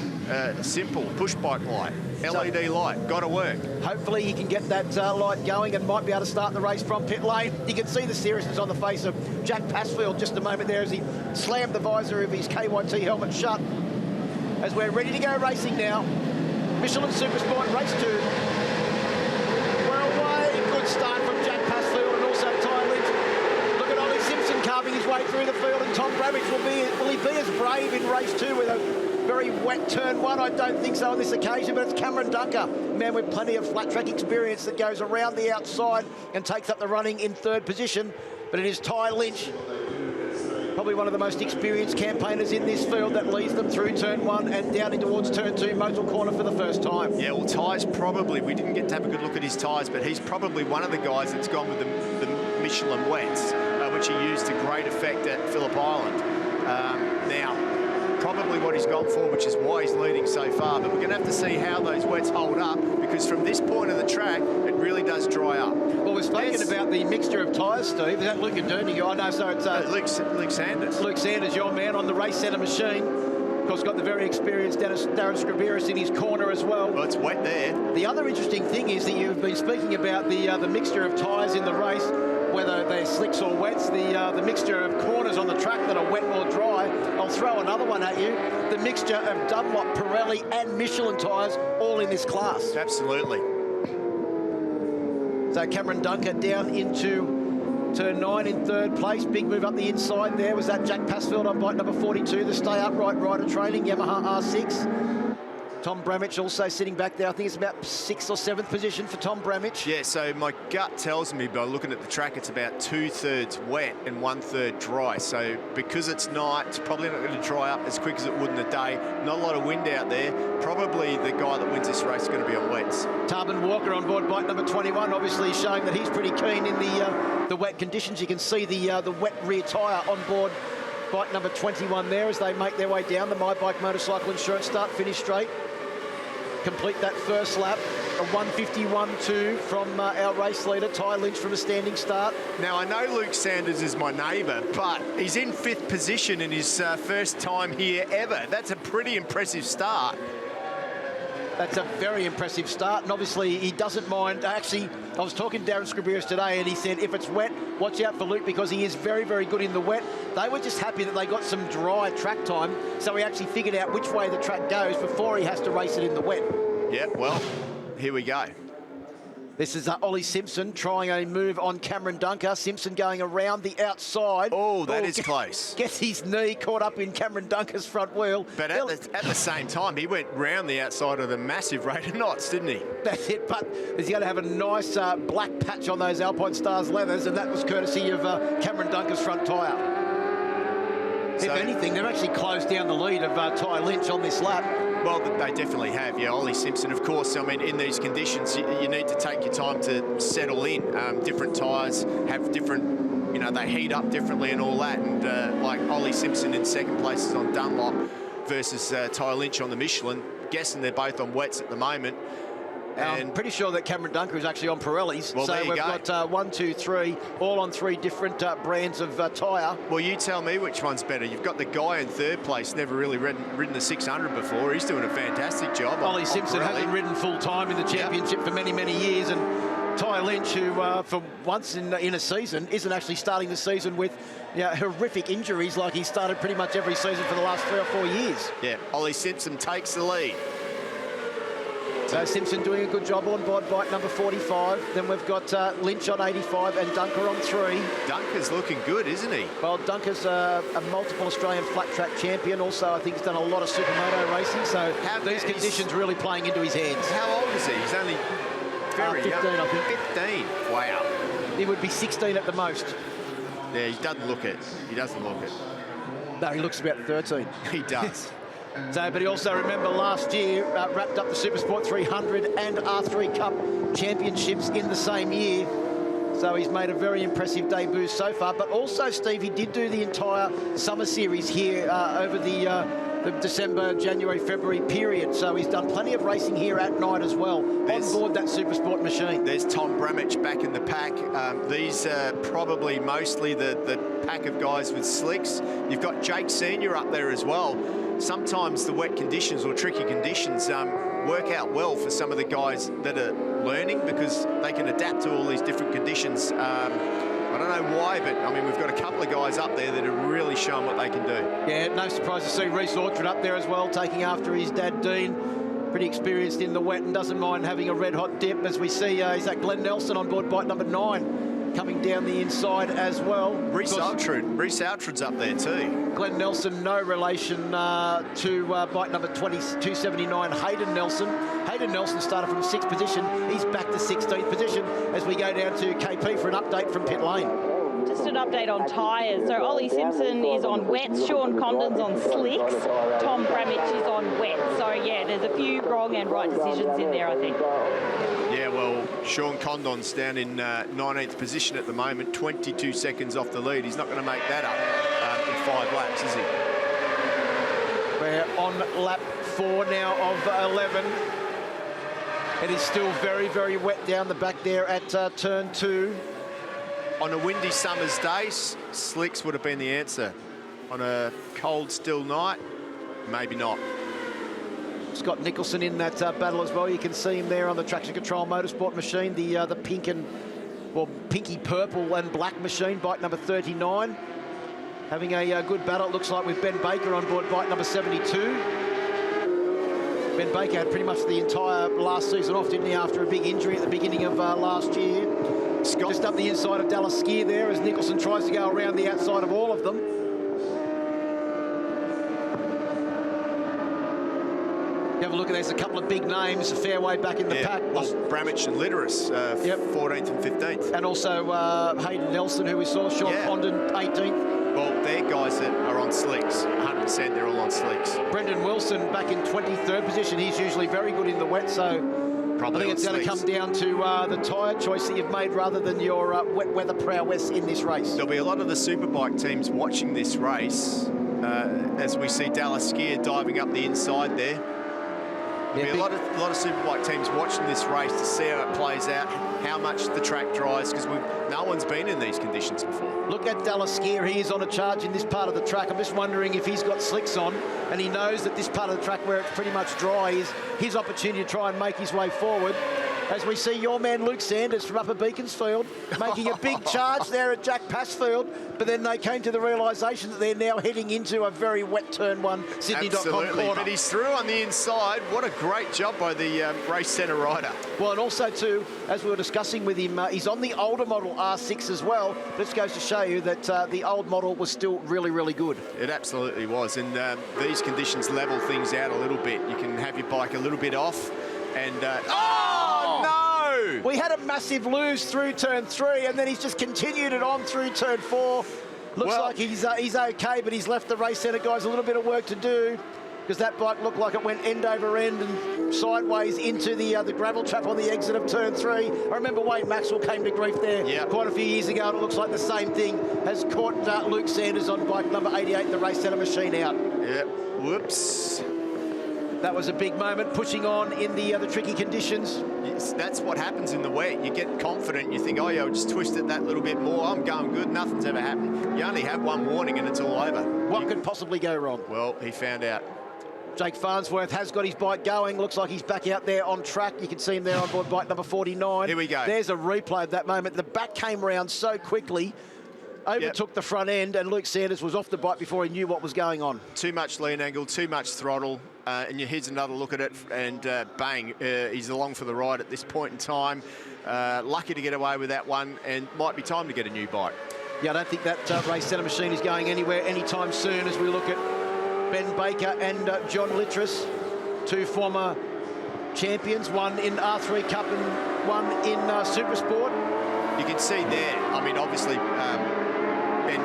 Simple push bike light, LED light, got to work. Hopefully he can get that light going and might be able to start the race from pit lane. You can see the seriousness on the face of Jack Passfield just a moment there as he slammed the visor of his KYT helmet shut. As we're ready to go racing now. Michelin Supersport race 2. Well, way good start from Jack Passfield and also Ty Lynch. Look at Ollie Simpson carving his way through the field, and Tom Bramage will he be as brave in race 2 with a very wet turn 1? I don't think so on this occasion, but it's Cameron Dunker, a man with plenty of flat track experience that goes around the outside and takes up the running in 3rd position. But it is Ty Lynch, probably one of the most experienced campaigners in this field, that leads them through turn 1 and down in towards turn 2, Motul corner for the first time. Yeah, well, Ty's probably, we didn't get to have a good look at his tyres, but he's probably one of the guys that's gone with the Michelin wets, which he used to great effect at Phillip Island. Now, probably what he's gone for, which is why he's leading so far. But we're going to have to see how those wets hold up, because from this point of the track, it really does dry up. Well, we've spoken about the mixture of tyres, Steve. Is that Luke and Dooney? Oh, no, so it's Luke Sanders. Luke Sanders, your man on the race centre machine. Of course, got the very experienced Darren Scriberis in his corner as well. Well, it's wet there. The other interesting thing is that you've been speaking about the mixture of tyres in the race, whether they're slicks or wets, the mixture of corners on the track that are wet or dry. I'll throw another one at you. The mixture of Dunlop, Pirelli and Michelin tyres all in this class. Absolutely. So Cameron Dunker down into turn 9 in 3rd place. Big move up the inside there. Was that Jack Passfield on bike number 42, the stay upright rider training, Yamaha R6. Tom Bramich also sitting back there. I think it's about 6th or 7th position for Tom Bramich. Yeah, so my gut tells me by looking at the track, it's about 2/3 wet and 1/3 dry. So because it's night, it's probably not going to dry up as quick as it would in the day. Not a lot of wind out there. Probably the guy that wins this race is going to be on wets. Tarbin Walker on board bike number 21, obviously showing that he's pretty keen in the wet conditions. You can see the wet rear tyre on board bike number 21 there as they make their way down the My Bike Motorcycle Insurance start finish straight. Complete that first lap, a 1:51.2 from our race leader, Ty Lynch, from a standing start. Now, I know Luke Sanders is my neighbour, but he's in 5th position in his first time here ever. That's a pretty impressive start. That's a very impressive start, and obviously he doesn't mind. Actually, I was talking to Darren Scriberis today, and he said if it's wet, watch out for Luke, because he is very, very good in the wet. They were just happy that they got some dry track time, so he actually figured out which way the track goes before he has to race it in the wet. Yeah, well, here we go. This is Ollie Simpson trying a move on Cameron Dunker. Simpson going around the outside. Oh, that is close. Gets his knee caught up in Cameron Dunker's front wheel. But at the same time, he went round the outside of the massive rate of knots, didn't he? That's it, but he's going to have a nice black patch on those Alpine Stars leathers, and that was courtesy of Cameron Dunker's front tyre. So, if anything, they've actually closed down the lead of Ty Lynch on this lap. Well, they definitely have, yeah. Ollie Simpson, of course, I mean, in these conditions, you need to take your time to settle in. Different tyres have different, you know, they heat up differently and all that. And like Ollie Simpson in 2nd place is on Dunlop versus Ty Lynch on the Michelin. Guessing they're both on wets at the moment. And I'm pretty sure that Cameron Dunker is actually on Pirellis. Well, so we've got 1, 2, 3, all on 3 different brands of tyre. Well, you tell me which one's better. You've got the guy in 3rd place, never really ridden the 600 before. He's doing a fantastic job. Ollie Simpson hasn't ridden full time in the championship for many, many years. And Ty Lynch, who for once in a season, isn't actually starting the season with horrific injuries like he started pretty much every season for the last 3 or 4 years. Yeah, Ollie Simpson takes the lead. So Simpson doing a good job on board bike number 45. Then we've got Lynch on 85 and Dunker on 3. Dunker's looking good, isn't he? Well, Dunker's a multiple Australian flat track champion. Also, I think he's done a lot of supermoto racing. So these conditions really playing into his hands. How old is he? He's only very 15, young. I think. 15. Wow. He would be 16 at the most. Yeah, he doesn't look it. He doesn't look it. No, he looks about 13. He does. So, but he also, remember, last year wrapped up the Supersport 300 and R3 Cup championships in the same year. So he's made a very impressive debut so far. But also, Steve, he did do the entire summer series here over the December, January, February period. So he's done plenty of racing here at night as well, on board that Supersport machine. There's Tom Bramich back in the pack. These are probably mostly the pack of guys with slicks. You've got Jake Senior up there as well. Sometimes the wet conditions or tricky conditions work out well for some of the guys that are learning, because they can adapt to all these different conditions. I don't know why, but I mean, we've got a couple of guys up there that are really showing what they can do. Yeah, no surprise to see Reece Orchard up there as well, taking after his dad, Dean. Pretty experienced in the wet and doesn't mind having a red-hot dip. As we see, is that Glenn Nelson on board bike number 9. Coming down the inside as well. Reece Outrad's up there too. Glenn Nelson, no relation to bike number 279, Hayden Nelson. Hayden Nelson started from 6th position. He's back to 16th position as we go down to KP for an update from pit lane. Just an update on tyres. So Ollie Simpson is on wets, Sean Condon's on slicks, Tom Bramich is on wets. So yeah, there's a few wrong and right decisions in there, I think. Yeah, well, Sean Condon's down in 19th position at the moment, 22 seconds off the lead. He's not going to make that up in 5 laps, is he? We're on lap 4 now of 11. It is still very, very wet down the back there at turn 2. On a windy summer's day, slicks would have been the answer. On a cold, still night, maybe not. Scott Nicholson in that battle as well. You can see him there on the Traction Control Motorsport machine, the pink and, well, pinky purple and black machine, bike number 39. Having a good battle, it looks like, with Ben Baker on board bike number 72. Ben Baker had pretty much the entire last season off, didn't he, after a big injury at the beginning of last year. Scott just up the inside of Dallas Skier there as Nicholson tries to go around the outside of all of them. Have a look at, there's a couple of big names, a fair way back in the pack. Well, Bramich and Litteris, 14th and 15th. And also Hayden Nelson, who we saw, Sean Condon, 18th. Well, they're guys that are on slicks, 100%, they're all on slicks. Brendan Wilson back in 23rd position. He's usually very good in the wet, so probably I think it's going to come down to the tyre choice that you've made rather than your wet weather prowess in this race. There'll be a lot of the Superbike teams watching this race as we see Dallas Skier diving up the inside there. There'll be a lot of Superbike teams watching this race to see how it plays out, how much the track dries, because no one's been in these conditions before. Look at Dallas Skier. He is on a charge in this part of the track. I'm just wondering if he's got slicks on and he knows that this part of the track where it's pretty much dry is his opportunity to try and make his way forward. As we see your man Luke Sanders from Upper Beaconsfield making a big charge there at Jack Passfield, but then they came to the realisation that they're now heading into a very wet turn 1 Sydney.com corner. But he's through on the inside. What a great job by the race centre rider. Well, and also too, as we were discussing with him, he's on the older model R6 as well. This goes to show you that the old model was still really, really good. It absolutely was, and these conditions level things out a little bit. You can have your bike a little bit off, and oh no! We had a massive lose through turn 3, and then he's just continued it on through turn 4. Looks like he's okay, but he's left the race centre guys a little bit of work to do, because that bike looked like it went end over end and sideways into the gravel trap on the exit of turn 3. I remember Wayne Maxwell came to grief there quite a few years ago, and it looks like the same thing has caught Luke Sanders on bike number 88, the race centre machine out. Yep, whoops. That was a big moment, pushing on in the tricky conditions. Yes, that's what happens in the wet. You get confident, you think, oh yeah, I'll just twist it that little bit more. I'm going good, nothing's ever happened. You only have one warning and it's all over. What could possibly go wrong? Well, he found out. Jake Farnsworth has got his bike going. Looks like he's back out there on track. You can see him there on board bike number 49. Here we go. There's a replay of that moment. The back came around so quickly, overtook the front end, and Luke Sanders was off the bike before he knew what was going on. Too much lean angle, too much throttle, and here's another look at it, and bang, he's along for the ride at this point in time. Lucky to get away with that one, and might be time to get a new bike. Yeah, I don't think that race centre machine is going anywhere anytime soon as we look at Ben Baker and John Litteris, two former champions, one in R3 Cup and one in Supersport. You can see there, I mean, obviously, Ben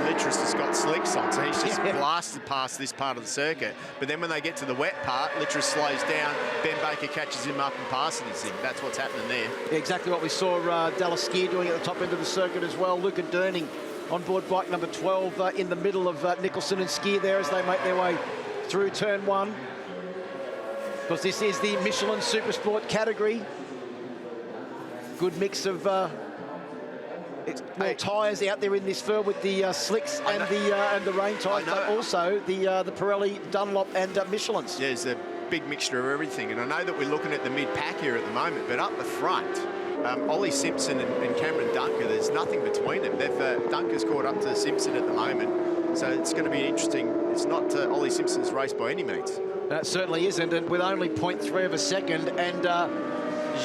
Litteris has got slicks on, so he's just blasted past this part of the circuit. But then when they get to the wet part, Litteris slows down, Ben Baker catches him up and passes him. That's what's happening there. Yeah, exactly what we saw Dallas Skier doing at the top end of the circuit as well. Luca Durning on board bike number 12 in the middle of Nicholson and Skier there as they make their way through turn 1. Because this is the Michelin Supersport category. Good mix of tyres out there in this field with the slicks and the rain tyres, but also the Pirelli, Dunlop and Michelins. Yeah, there's a big mixture of everything, and I know that we're looking at the mid-pack here at the moment, but up the front, Ollie Simpson and Cameron Dunker, there's nothing between them. Dunker's caught up to Simpson at the moment, so it's going to be interesting. It's not Ollie Simpson's race by any means. That certainly isn't, and with only 0.3 of a second, and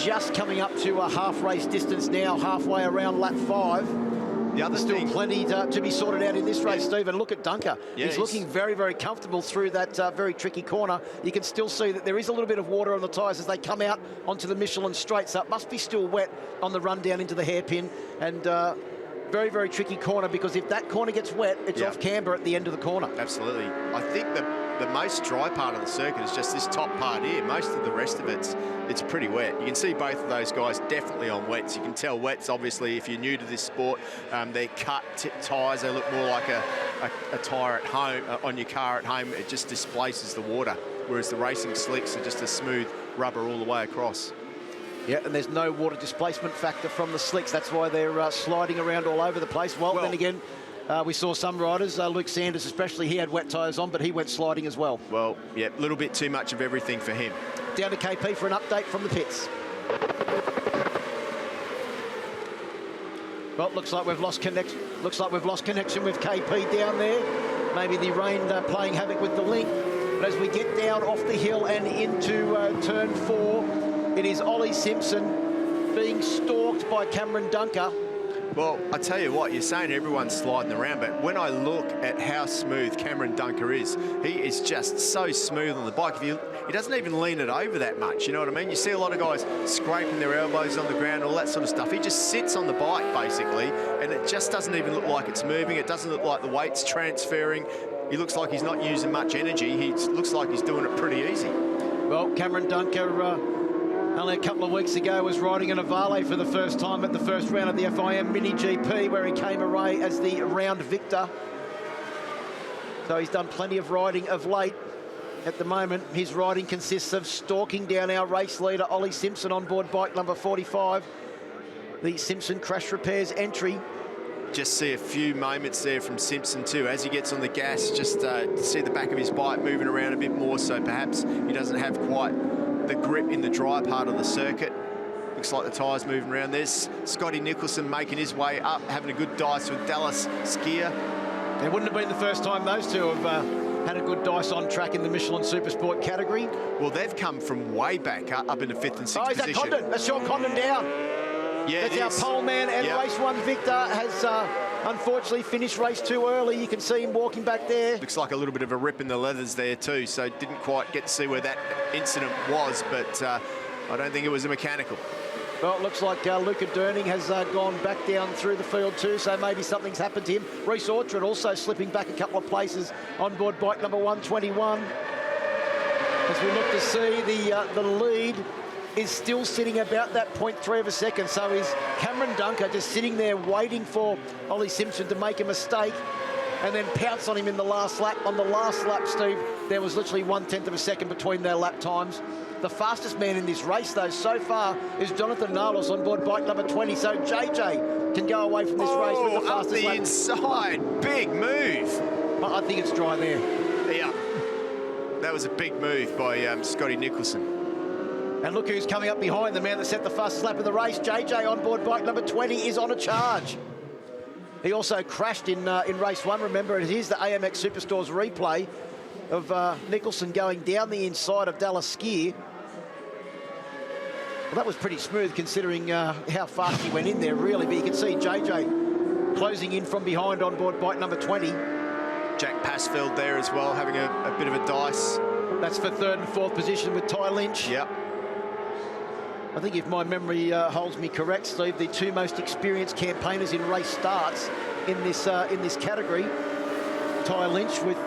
just coming up to a half race distance now, halfway around lap 5. The other Still thing, plenty to be sorted out in this race, Steve. And look at Dunker. Yeah, he's looking very, very comfortable through that very tricky corner. You can still see that there is a little bit of water on the tyres as they come out onto the Michelin straight. So it must be still wet on the run down into the hairpin. And very, very tricky corner, because if that corner gets wet, it's off camber at the end of the corner. Absolutely. I think that the most dry part of the circuit is just this top part here. Most of the rest of it's pretty wet. You can see both of those guys definitely on wets. You can tell wets, obviously, if you're new to this sport, they're cut tyres. They look more like a tyre at home, on your car at home. It just displaces the water, whereas the racing slicks are just a smooth rubber all the way across. Yeah, and there's no water displacement factor from the slicks. That's why they're sliding around all over the place. Well, then again, we saw some riders, Luke Sanders especially, he had wet tyres on, but he went sliding as well. Well, yeah, a little bit too much of everything for him. Down to KP for an update from the pits. Well, looks like we've lost connection. Looks like we've lost connection with KP down there. Maybe the rain playing havoc with the link. But as we get down off the hill and into turn 4, it is Ollie Simpson being stalked by Cameron Dunker. Well, I tell you what, you're saying everyone's sliding around, but when I look at how smooth Cameron Dunker is, he is just so smooth on the bike. He doesn't even lean it over that much, you know what I mean? You see a lot of guys scraping their elbows on the ground, all that sort of stuff. He just sits on the bike, basically, and it just doesn't even look like it's moving. It doesn't look like the weight's transferring. He looks like he's not using much energy. He looks like he's doing it pretty easy. Well, Cameron Dunker, only a couple of weeks ago, was riding an Ovale for the first time at the first round of the FIM Mini GP, where he came away as the round victor. So he's done plenty of riding of late. At the moment, his riding consists of stalking down our race leader, Ollie Simpson, on board bike number 45. The Simpson Crash Repairs entry. Just see a few moments there from Simpson too. As he gets on the gas, just see the back of his bike moving around a bit more, so perhaps he doesn't have quite the grip in the dry part of the circuit. Looks like the tyres moving around. There's Scotty Nicholson making his way up, having a good dice with Dallas Skier. It wouldn't have been the first time those two have had a good dice on track in the Michelin Supersport category. Well, they've come from way back up into 5th and 6th position. Oh, is that Condon? That's Sean Condon down. Yeah, that's our pole man, and race 1 victor has unfortunately finished race 2 early. You can see him walking back there. Looks like a little bit of a rip in the leathers there too, so didn't quite get to see where that incident was, but I don't think it was a mechanical. Well, it looks like Luca Durning has gone back down through the field too, so maybe something's happened to him. Reece Orchard also slipping back a couple of places on board bike number 121. As we look to see the lead is still sitting about that 0.3 of a second. So is Cameron Dunker just sitting there waiting for Ollie Simpson to make a mistake and then pounce on him in the last lap. On the last lap, Steve, there was literally 1/10 of a second between their lap times. The fastest man in this race, though, so far is Jonathan Nalos on board bike number 20. So JJ can go away from this race with the fastest up the lap. inside, big move. I think it's dry there. Yeah, that was a big move by Scotty Nicholson. And look who's coming up behind the man that set the fastest lap of the race. JJ on board bike number 20 is on a charge. He also crashed in race 1. Remember, it is the AMX Superstores replay of Nicholson going down the inside of Dallas Skier. Well, that was pretty smooth considering how fast he went in there, really. But you can see JJ closing in from behind on board bike number 20. Jack Passfield there as well, having a bit of a dice. That's for 3rd and 4th position with Ty Lynch. Yep. I think if my memory holds me correct, Steve, the 2 most experienced campaigners in race starts in this category. Ty Lynch with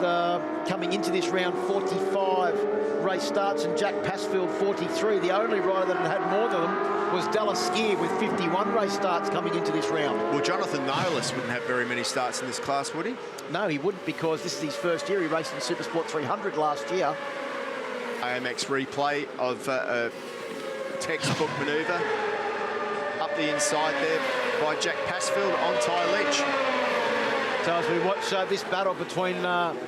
coming into this round 45 race starts, and Jack Passfield 43. The only rider that had more than them was Dallas Skier with 51 race starts coming into this round. Well, Jonathan Nolis wouldn't have very many starts in this class, would he? No, he wouldn't, because this is his first year. He raced in Supersport 300 last year. AMX replay of a textbook manoeuvre up the inside there by Jack Passfield on Ty Lynch. So as we watch this battle between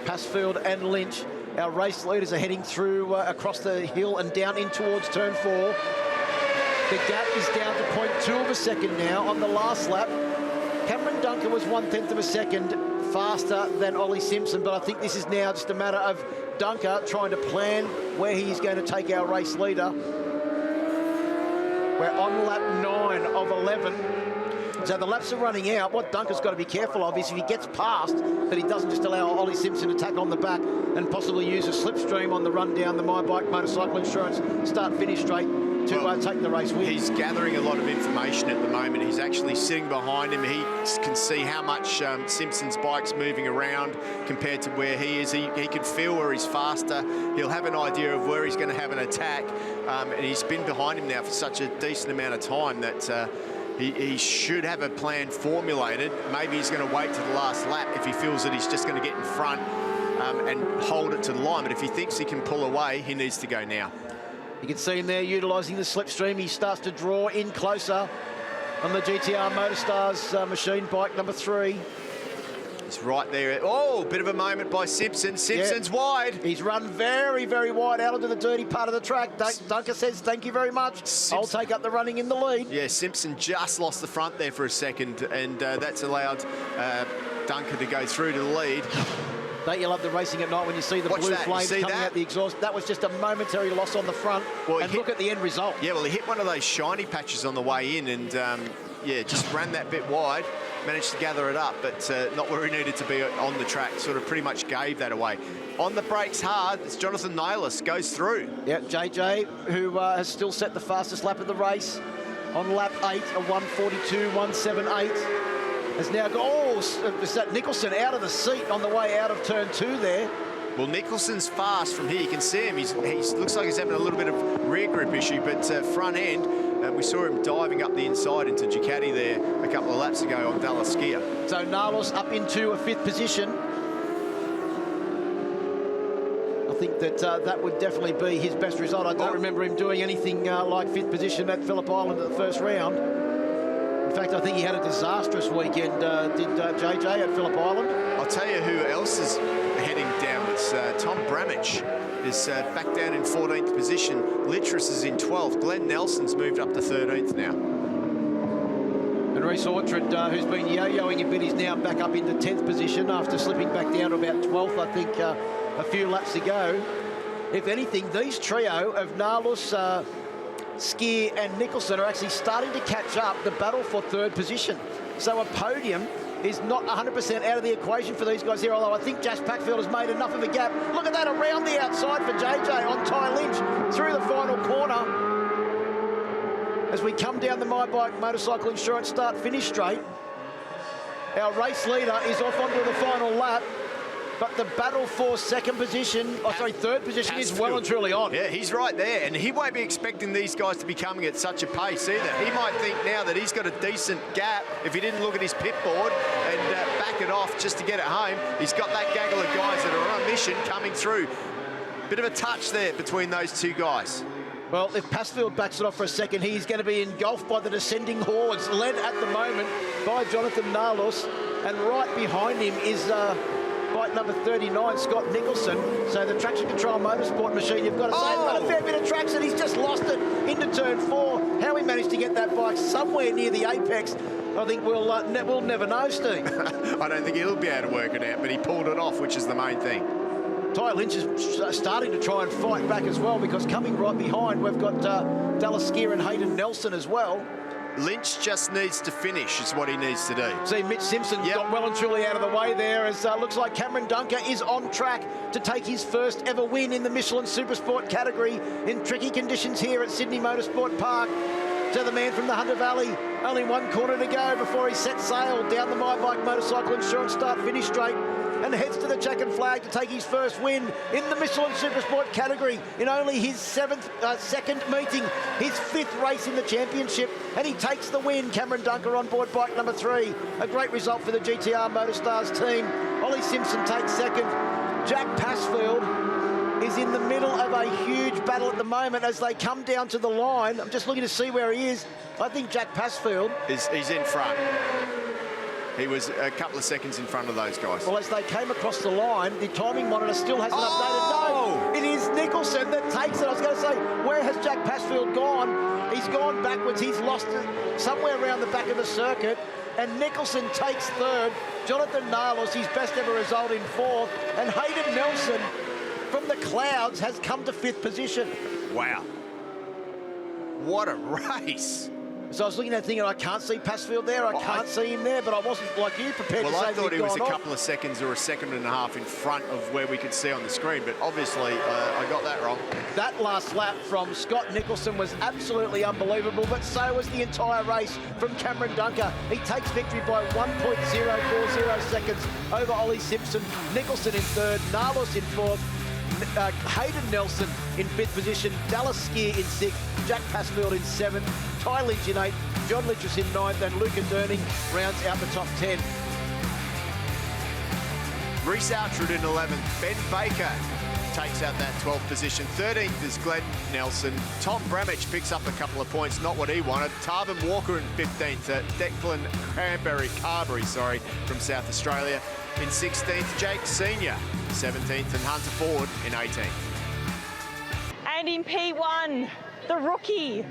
Passfield and Lynch, our race leaders are heading through across the hill and down in towards turn 4. The gap is down to 0.2 of a second now on the last lap. Cameron Dunker was 1/10 of a second faster than Ollie Simpson, but I think this is now just a matter of Dunker trying to plan where he's going to take our race leader. We're on lap 9 of 11. So the laps are running out. What Dunker's got to be careful of is if he gets past, that he doesn't just allow Ollie Simpson to tack on the back and possibly use a slipstream on the run down the My Bike Motorcycle Insurance start-finish straight to take the race win. He's gathering a lot of information at the moment. He's actually sitting behind him. He can see how much Simpson's bike's moving around compared to where he is. He can feel where he's faster. He'll have an idea of where he's going to have an attack. And he's been behind him now for such a decent amount of time that he should have a plan formulated. Maybe he's going to wait to the last lap if he feels that he's just going to get in front and hold it to the line. But if he thinks he can pull away, he needs to go now. You can see him there utilising the slipstream. He starts to draw in closer on the GTR Motorstars machine bike number 3. It's right there. Oh, bit of a moment by Simpson. Simpson's wide. He's run very, very wide out into the dirty part of the track. Dunker says, thank you very much. I'll take up the running in the lead. Yeah, Simpson just lost the front there for a second, and that's allowed Dunker to go through to the lead. Don't you love the racing at night when you see the blue flames coming out the exhaust? That was just a momentary loss on the front. Well, and look at the end result. Yeah, well, he hit one of those shiny patches on the way in and, yeah, just ran that bit wide, managed to gather it up, but not where he needed to be on the track. Sort of pretty much gave that away. On the brakes hard, it's Jonathan Naylor goes through. Yeah, JJ, who has still set the fastest lap of the race on lap 8, a 1:42.178. Has now got, is that Nicholson out of the seat on the way out of turn 2 there? Well, Nicholson's fast from here. You can see him. He looks like he's having a little bit of rear grip issue, but front end, we saw him diving up the inside into Ducati there a couple of laps ago on Dalla Scia. So Nalos up into a 5th position. I think that that would definitely be his best result. I don't remember him doing anything like 5th position at Phillip Island at the first round. In fact, I think he had a disastrous weekend, did JJ at Phillip Island. I'll tell you who else is heading downwards. Tom Bramage is back down in 14th position. Litris is in 12th. Glenn Nelson's moved up to 13th now. And Reece Orchard, who's been yo-yoing a bit, is now back up into 10th position after slipping back down to about 12th, I think, a few laps ago. If anything, these trio of Nalos, Skier and Nicholson are actually starting to catch up the battle for 3rd position. So a podium is not 100% out of the equation for these guys here, although I think Jas Packfield has made enough of a gap. Look at that around the outside for JJ on Ty Lynch through the final corner. As we come down the My Bike Motorcycle Insurance start-finish straight, our race leader is off onto the final lap. But the battle for 2nd position, 3rd position is well and truly on. Yeah, he's right there, and he won't be expecting these guys to be coming at such a pace either. He might think now that he's got a decent gap, if he didn't look at his pit board and back it off just to get it home, he's got that gaggle of guys that are on a mission coming through. Bit of a touch there between those two guys. Well, if Passfield backs it off for a second, he's going to be engulfed by the descending hordes, led at the moment by Jonathan Nalos, and right behind him is bike number 39, Scott Nicholson. So the traction control motorsport machine, you've got to say, he's got a fair bit of traction. He's just lost it into turn 4. How he managed to get that bike somewhere near the apex, I think we'll never know, Steve. I don't think he'll be able to work it out, but he pulled it off, which is the main thing. Ty Lynch is starting to try and fight back as well, because coming right behind, we've got Dalla Scia and Hayden Nelson as well. Lynch just needs to finish, is what he needs to do. See, Mitch Simpson got well and truly out of the way there, as looks like Cameron Dunker is on track to take his first ever win in the Michelin Supersport category in tricky conditions here at Sydney Motorsport Park. To the man from the Hunter Valley, only 1 corner to go before he sets sail down the My Bike Motorcycle Insurance start-finish straight and heads to the checkered flag to take his first win in the Michelin Supersport category in only his second meeting, his 5th race in the championship, and he takes the win. Cameron Dunker on board bike number 3. A great result for the GTR Motorstars team. Ollie Simpson takes 2nd. Jack Passfield is in the middle of a huge battle at the moment as they come down to the line. I'm just looking to see where he is. I think Jack Passfield he's in front. He was a couple of seconds in front of those guys. Well, as they came across the line, the timing monitor still hasn't updated. No, it is Nicholson that takes it. I was going to say, where has Jack Passfield gone? He's gone backwards. He's lost it somewhere around the back of the circuit. And Nicholson takes 3rd. Jonathan Nalos, his best ever result, in 4th. And Hayden Nelson from the clouds has come to 5th position. Wow. What a race. So I was looking at it thinking, I can't see Passfield there, I can't see him there, but I wasn't, like you, prepared to say that I thought he was a off. couple of seconds or a second and a half in front of where we could see on the screen, but obviously I got that wrong. That last lap from Scott Nicholson was absolutely unbelievable, but so was the entire race from Cameron Dunker. He takes victory by 1.040 seconds over Ollie Simpson. Nicholson in third, Narlos in fourth, Hayden Nelson in fifth position, Dallas Skier in sixth, Jack Passfield in seventh, Ty Lynch in eighth, John Litchis in ninth, and Luca Durning rounds out the top 10. Reece Outred in 11th, Ben Baker takes out that 12th position. 13th is Glenn Nelson. Tom Bramich picks up a couple of points, not what he wanted. Tarvin Walker in 15th. Declan Carberry, from South Australia in 16th. Jake Senior, 17th, and Hunter Ford in 18th. And in P1, the rookie,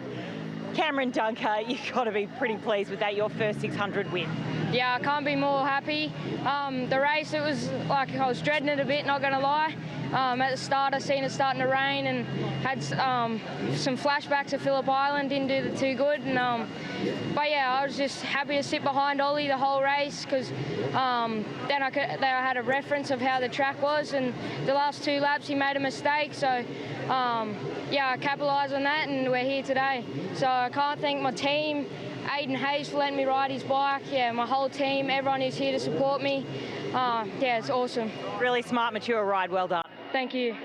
Cameron Dunker, you've got to be pretty pleased with that, your first 600 win. Yeah, I can't be more happy. The race, it was like I was dreading it a bit, not going to lie. At the start, I seen it starting to rain and had some flashbacks of Phillip Island, didn't do too good. But yeah, I was just happy to sit behind Ollie the whole race because then I had a reference of how the track was, and the last 2 laps he made a mistake. So yeah, I capitalised on that and we're here today. So I can't thank my team, Aiden Hayes for letting me ride his bike. Yeah, my whole team, everyone who's here to support me. Yeah, it's awesome. Really smart, mature ride, well done. Thank you.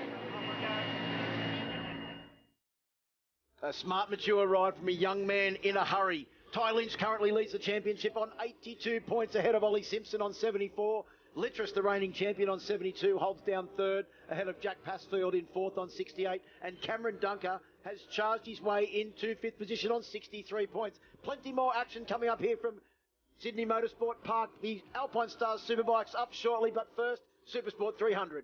A smart, mature ride from a young man in a hurry. Ty Lynch currently leads the championship on 82 points ahead of Ollie Simpson on 74. Littress, the reigning champion, on 72, holds down third ahead of Jack Passfield in fourth on 68. And Cameron Dunker has charged his way into fifth position on 63 points. Plenty more action coming up here from Sydney Motorsport Park. The Alpine Stars Superbikes up shortly, but first, Supersport 300.